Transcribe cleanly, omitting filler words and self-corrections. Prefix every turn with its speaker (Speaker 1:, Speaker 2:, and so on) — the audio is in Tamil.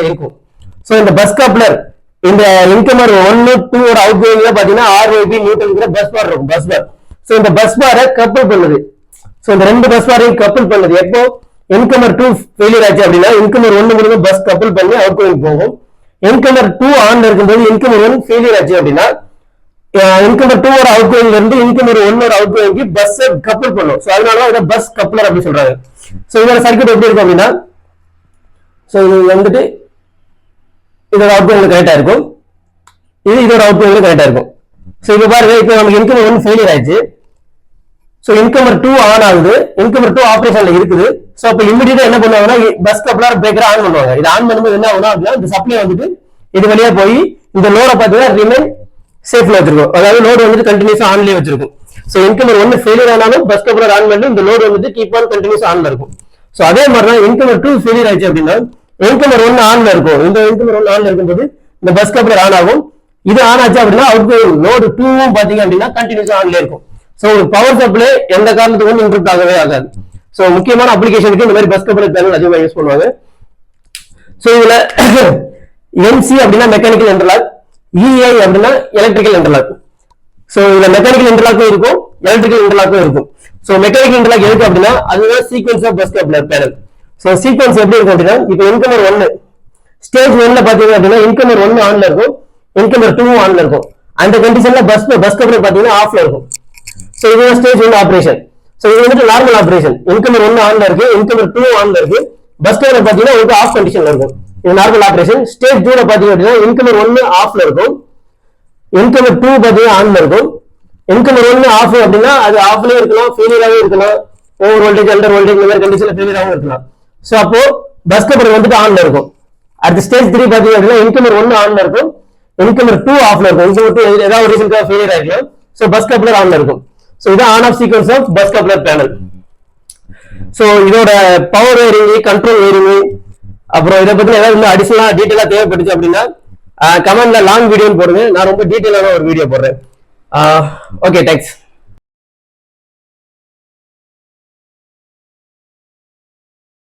Speaker 1: இருக்கும். சோ இந்த பஸ் கப்ளர் இந்த இன்கமர் 1 2 ஒரு அவுட் கோயிங்ல பாத்தீங்கன்னா RYB நியூட்டன்ங்கிற பஸ் பார் இருக்கும், பஸ் பார். சோ இந்த பஸ் பாரை கப்பிள் பண்ணுது. சோ இந்த ரெண்டு பஸ் பாரையும் கப்பிள் பண்ணுது. எப்போ இன்கமர் 2 ஃபெயிலியர் ஆச்சு அப்படின்னா இன்கமர் 1 மூலமா பஸ் கப்பிள் பண்ணி அவுட் கோயிங் போகும். இன்கமர் 2 ஆன்ல இருக்கும்போது இன்கமர் 1 ஃபெயிலியர் ஆச்சு அப்படின்னா இன்கமர் 2 ஒரு அவுட் கோயிங்ல இருந்து இன்கமர் 1 ஒரு அவுட் கோயிங்க்கு பஸ் கப்பிள் பண்ணும். சோ அதனால இத பஸ் கப்ளர் அப்படி சொல்றாங்க. சோ இதோட சர்க்யூட் எப்படி இருக்கும் அப்படின்னா சோ இது வந்துட்டு இதோட அவுட் கோயிங்ல கரெக்டா இருக்கும், இது இதோட அவுட் கோயிங்ல கரெக்டா இருக்கும். சோ இப்ப பாருங்க, இப்போ நமக்கு இன்கமர் 1 ஃபெயிலியர் ஆயிடுச்சு. சோ இன்கமர் 2 ஆன் ஆகுது, இன்கமர் 2 ஆபரேஷன்ல இருக்குது. சோ அப்ப இமிடியேட்டா என்ன பண்ணுவாங்கன்னா பஸ் கப்ளர் பிரேக்கர் ஆன் பண்ணுவாங்க. இது ஆன் பண்ணும்போது என்ன ஆகும்னா அப்படின்னா இந்த சப்ளை வந்துட்டு இது வழியா போய் இந்த லோட பாத்தீங்கன்னா ரிமைன் சேஃப்ல வச்சிருக்கும். அதாவது லோடு வந்துட்டு கண்டினியூஸா ஆன்லயே வச்சிருக்கும். சோ இன்கமர் 1 ஃபெயிலியர் ஆனாலும் பஸ் கப்ளர் ஆன் பண்ணி இந்த லோடு வந்துட்டு கீப் ஆன் கண்டினியூஸா ஆன்ல இருக்கும். சோ அதே மாதிரி தான் இன்கமர் 2 ஃபெயிலியர் ஆயிடுச்சு அப்படின்னா இன்கமர் 1 ஆன்ல இருக்கும். இந்த இன்கமர் 1 ஆன்ல இருக்கும்போது இந்த பஸ் கப்ளர் ஆன் ஆகும். இது ஆன் ஆச்சு அப்படின்னா அவுட் கோயிங் லோடு 2 பாத்தீங்க அப்படின்னா கண்டினியூஸா ஆன்ல இருக்கும். சோ பவர் சப்ளை எந்த காரணத்துக்கும் இன்டரப்ட் ஆகவே ஆகாது. சோ முக்கியமான அப்ளிகேஷனுக்கு இந்த மாதிரி பஸ் கப்ளர் பேனல் அதிகமா யூஸ் பண்ணுவாங்க. சோ இதுல MC அப்படின்னா மெக்கானிக்கல் இன்டர்லாக், EI அப்படின்னா எலக்ட்ரிக்கல் இன்டர்லாக். சோ இதுல மெக்கானிக்கல் இன்டர்லாக்கும் இருக்கும், எலக்ட்ரிக்கல் இன்டர்லாக்கும் இருக்கும். சோ மெக்கானிக்கல் இன்டர்லாக் எதுக்கு அப்படின்னா அதுதான் sequence of bus coupler panel. So sequence எப்படி இருக்கும் அப்படின்னா இப்போ இன்கமர் 1 ஸ்டேஜ் 1ல பாத்தீங்க அப்படின்னா இன்கமர் 1 ஆன்ல இருக்கும், இன்கமர் 2 ஆன்ல இருக்கும். அந்த கண்டிஷன்ல பஸ் கப்ளர் பாத்தீங்கன்னா ஆஃப்ல இருக்கும். சோ இது ஸ்டேஜ் 1 ஆபரேஷன். சோ இது வந்து நார்மல் ஆபரேஷன். இன்கமர் 1 ஆன்ல இருக்கு, இன்கமர் 2 ஆன்ல இருக்கு, பஸ் கப்ளர் பாத்தீங்கன்னா உங்களுக்கு ஆஃப் கண்டிஷன்ல இருக்கும். இது நார்மல் ஆபரேஷன். ஸ்டேஜ் 2ல பாத்தீங்க அப்படின்னா இன்கமர் 1 ஆஃப்ல இருக்கும், இன்கமர் 2 பாத்தீங்கன்னா ஆன்ல இருக்கும். இன்கமர் 1 ஆஃப் அப்படின்னா அது ஆஃப்லயே இருக்கலாம், ஃபெயிலியராவே இருக்கலாம், ஓவர் வோல்டேஜ் அண்டர் வோல்டேஜ் இந்த மாதிரி கண்டிஷன்ல ஃபெயிலியராவும் இருக்கலாம். சோ அப்போ பஸ் கப்ளர் வந்துட்டு ஆன்ல இருக்கும். அடுத்த ஸ்டேஜ் 3 பாத்தீங்க அப்படின்னா இன்கமர் 1 ஆன்ல இருக்கும், இன்கமர் 2 ஆஃப்ல இருக்கும். இன்கமர் 2 ஏதாவது ரீசனுக்காக ஃபெயிலியர் ஆகிக்கலாம். சோ பஸ் கப்ளர் ஆன்ல இருக்கும். சோ இது on off sequence of bus coupler panel. So இதோட பவர் வேரிங், கண்ட்ரோல் வேரிங், அப்புறம் இதை பத்தி ஏதாவது இன்னும் அடிஷனலா டீடைலா தேவைப்பட்டுச்சு அப்படின்னா கமெண்ட்ல லாங் வீடியோ போடுங்க, நான் ரொம்ப டீடைலான ஒரு வீடியோ போடுறேன். Okay, thanks.